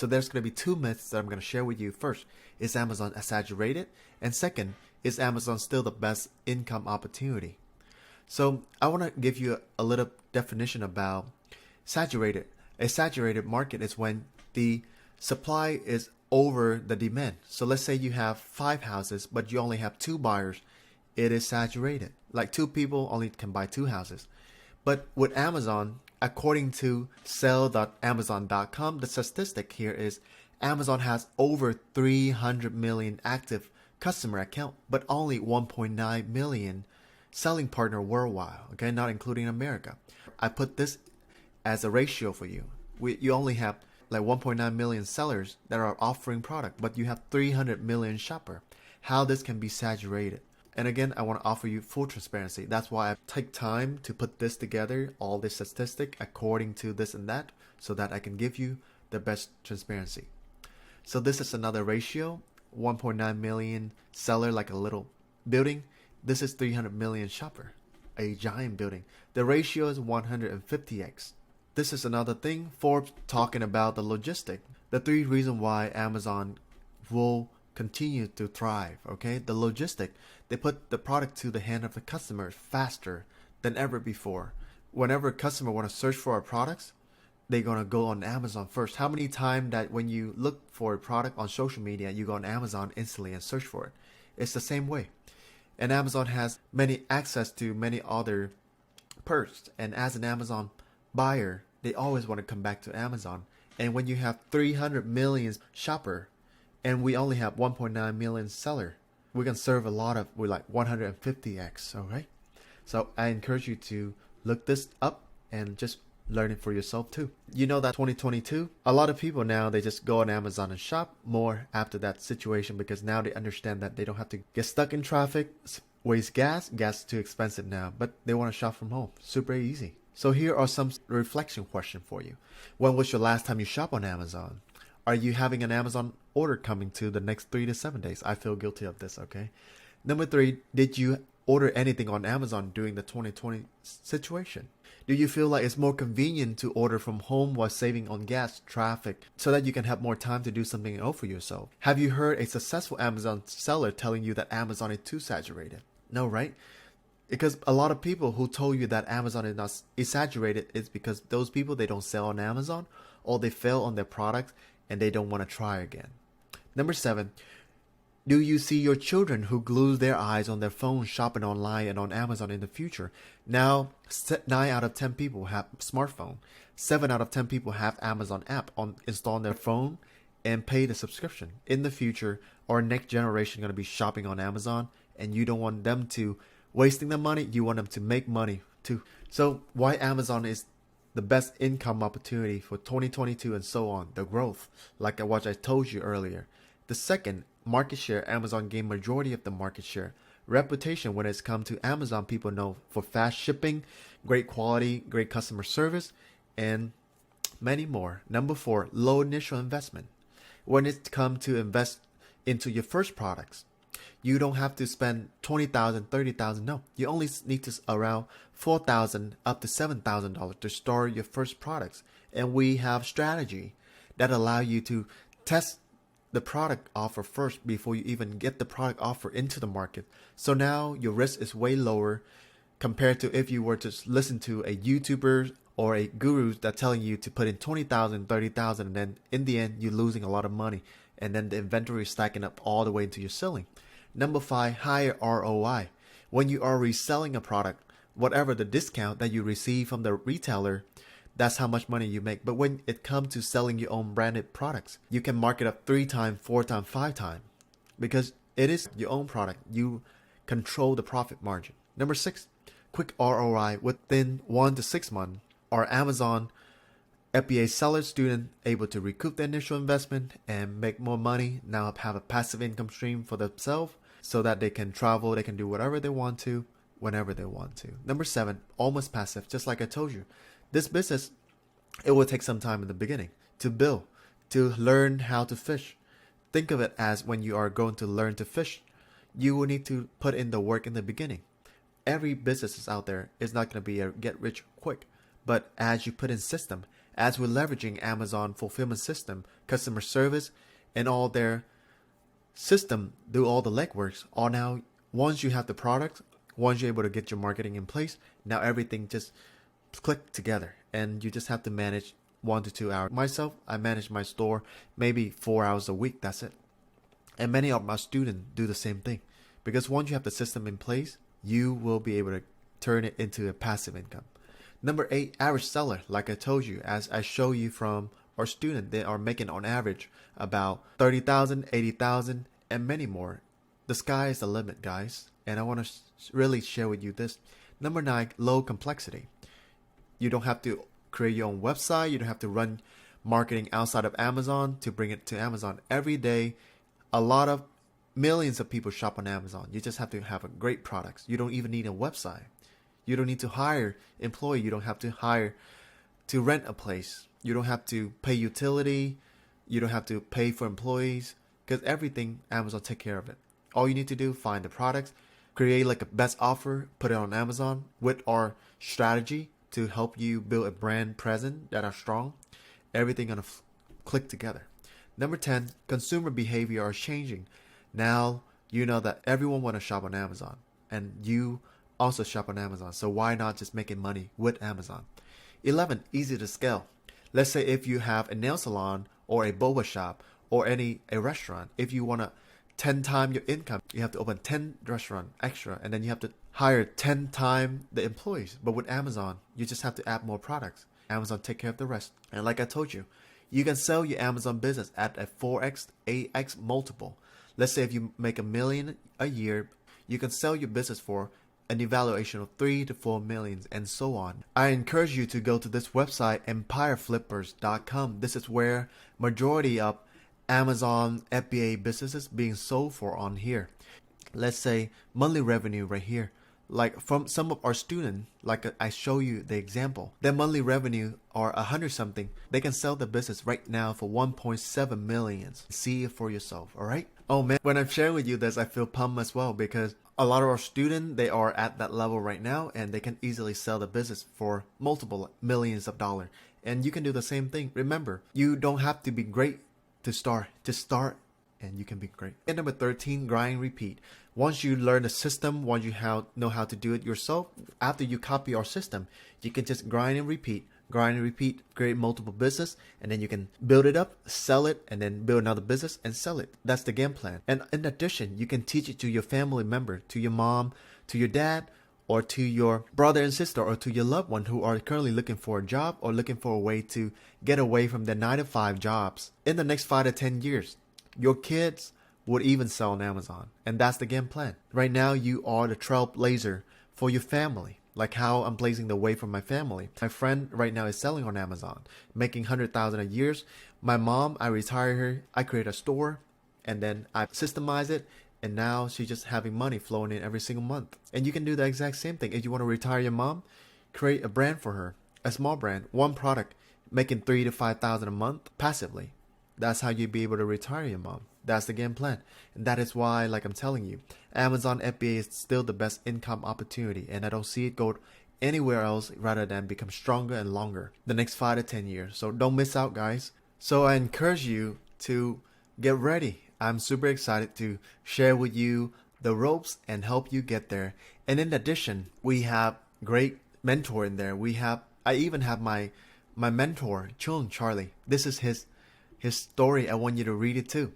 So there's going to be two myths that I'm going to share with you. First, is Amazon exaggerated? And second, is Amazon still the best income opportunity? So I want to give you a little definition about saturated. A saturated market is when the supply is over the demand. So let's say you have 5 houses, but you only have 2 buyers. It is saturated. Like 2 people only can buy 2 houses. But with Amazon, according to sell.amazon.com, the statistic here is Amazon has over 300 million active customer account, but only 1.9 million selling partner worldwide, okay, not including America. I put this as a ratio for you. You only have like 1.9 million sellers that are offering product, but you have 300 million shopper. How this can be saturated? And again, I want to offer you full transparency. That's why I take time to put this together, all this statistic according to this and that, so that I can give you the best transparency. So this is another ratio, 1.9 million seller, like a little building. This is 300 million shopper, a giant building. The ratio is 150x. This is another thing, Forbes talking about the logistic. The 3 reasons why Amazon will continue to thrive, okay? The logistic, they put the product to the hand of the customer faster than ever before. Whenever a customer want to search for our products, they're going to go on Amazon first. How many times that when you look for a product on social media, you go on Amazon instantly and search for it? It's the same way. And Amazon has many access to many other perks. And as an Amazon buyer, they always want to come back to Amazon. And when you have 300 million shopper, and we only have 1.9 million seller, we can serve a lot of, with like 150x, okay? So I encourage you to look this up and just learn it for yourself too. You know that 2022, a lot of people now, they just go on Amazon and shop more after that situation, because now they understand that they don't have to get stuck in traffic, waste gas is too expensive now, but they want to shop from home. Super easy. So here are some reflection questions for you. When was your last time you shop on Amazon? Are you having an Amazon order coming to the next 3 to 7 days? I feel guilty of this, okay? Number 3, did you order anything on Amazon during the 2020 situation? Do you feel like it's more convenient to order from home while saving on gas, traffic, so that you can have more time to do something else for yourself? Have you heard a successful Amazon seller telling you that Amazon is too saturated? No, right? Because a lot of people who told you that Amazon is not saturated is because those people, they don't sell on Amazon, or they fail on their products and they don't want to try again. Number 7, do you see your children who glue their eyes on their phone shopping online and on Amazon in the future? Now, 9 out of 10 people have smartphone. 7 out of 10 people have Amazon app installed on their phone and pay the subscription. In the future, our next generation going to be shopping on Amazon, and you don't want them to wasting their money. You want them to make money too. So why Amazon is the best income opportunity for 2022 and so on, the growth, like what I told you earlier. The second, market share. Amazon gained majority of the market share. Reputation, when it's come to Amazon, people know for fast shipping, great quality, great customer service, and many more. Number 4, low initial investment. When it's come to invest into your first products, you don't have to spend $20,000, $30,000. No, you only need to around $4,000 up to $7,000 to start your first products. And we have strategy that allow you to test the product offer first before you even get the product offer into the market. So now your risk is way lower compared to if you were to listen to a YouTuber or a guru that's telling you to put in $20,000, $30,000, and then in the end you're losing a lot of money, and then the inventory is stacking up all the way into your ceiling. Number 5, higher ROI. When you are reselling a product, whatever the discount that you receive from the retailer, that's how much money you make. But when it comes to selling your own branded products, you can mark it up 3 times, 4 times, 5 times, because it is your own product. You control the profit margin. Number 6, quick ROI within 1 to 6 months. Our Amazon FBA seller student able to recoup the initial investment and make more money, now have a passive income stream for themselves so that they can travel, they can do whatever they want to, whenever they want to. Number 7, almost passive. Just like I told you, this business, it will take some time in the beginning to build, to learn how to fish. Think of it as when you are going to learn to fish, you will need to put in the work in the beginning. Every business is out there is not going to be a get rich quick, but as you put in system, as we're leveraging Amazon fulfillment system, customer service, and all their system do all the legworks. All now, once you have the product, once you're able to get your marketing in place, now everything just click together, and you just have to manage 1 to 2 hours. Myself, I manage my store maybe 4 hours a week. That's it. And many of my students do the same thing, because once you have the system in place, you will be able to turn it into a passive income. Number 8, average seller. Like I told you, as I show you from our student, they are making on average about 30,000, 80,000, and many more. The sky is the limit, guys. And I want to really share with you this. Number 9, low complexity. You don't have to create your own website. You don't have to run marketing outside of Amazon to bring it to Amazon. Every day, a lot of millions of people shop on Amazon. You just have to have a great products. You don't even need a website. You don't need to hire employee. You don't have to hire to rent a place. You don't have to pay utility. You don't have to pay for employees, because everything Amazon take care of it. All you need to do, find the products, create like a best offer, put it on Amazon with our strategy to help you build a brand presence that are strong. Everything gonna click together. Number 10, consumer behavior are changing. Now you know that everyone want to shop on Amazon, and you also shop on Amazon. So why not just making money with Amazon? 11, easy to scale. Let's say if you have a nail salon or a boba shop or a restaurant, if you want to 10 times your income, you have to open 10 restaurant extra, and then you have to hire 10 times the employees. But with Amazon, you just have to add more products. Amazon take care of the rest. And like I told you, you can sell your Amazon business at a 4x, 8x multiple. Let's say if you make $1 million a year, you can sell your business for an evaluation of 3 to 4 million, and so on. I encourage you to go to this website, empireflippers.com. This is where majority of Amazon FBA businesses being sold for on here. Let's say monthly revenue right here. Like from some of our students, like I show you the example, their monthly revenue are 100 something. They can sell the business right now for 1.7 million. See it for yourself, all right? Oh man, when I'm sharing with you this, I feel pumped as well, because a lot of our students, they are at that level right now, and they can easily sell the business for multiple millions of dollars. And you can do the same thing. Remember, you don't have to be great to start. Just start and you can be great. And number 13, grind, repeat. Once you learn the system, once you know how to do it yourself, after you copy our system, you can just grind and repeat, create multiple business, and then you can build it up, sell it, and then build another business and sell it. That's the game plan. And in addition, you can teach it to your family member, to your mom, to your dad, or to your brother and sister, or to your loved one who are currently looking for a job or looking for a way to get away from their 9-to-5 jobs. In the next 5 to 10 years, your kids would even sell on Amazon. And that's the game plan. Right now, you are the trailblazer for your family. Like how I'm blazing the way for my family. My friend right now is selling on Amazon, making $100,000 a year. My mom, I retire her. I create a store, and then I systemize it. And now she's just having money flowing in every single month. And you can do the exact same thing. If you want to retire your mom, create a brand for her, a small brand, one product, making $3,000 to $5,000 a month passively. That's how you'd be able to retire your mom. That's the game plan. And that is why, like I'm telling you, Amazon FBA is still the best income opportunity. And I don't see it go anywhere else rather than become stronger and longer the next 5 to 10 years. So don't miss out, guys. So I encourage you to get ready. I'm super excited to share with you the ropes and help you get there. And in addition, we have great mentor in there. I even have my mentor, Chung Charlie. This is his story. I want you to read it too.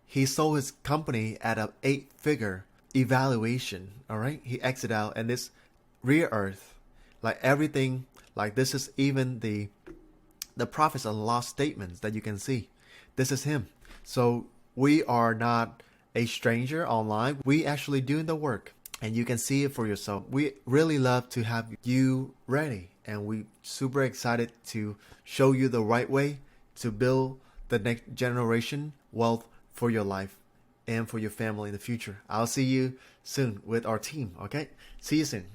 He sold his company at an 8-figure evaluation. All right. He exited out, and this real earth, like everything, like this is even the profits and loss statements that you can see. This is him. So we are not a stranger online. We actually doing the work, and you can see it for yourself. We really love to have you ready, and we super excited to show you the right way to build the next generation wealth for your life and for your family in the future. I'll see you soon with our team. Okay, see you soon.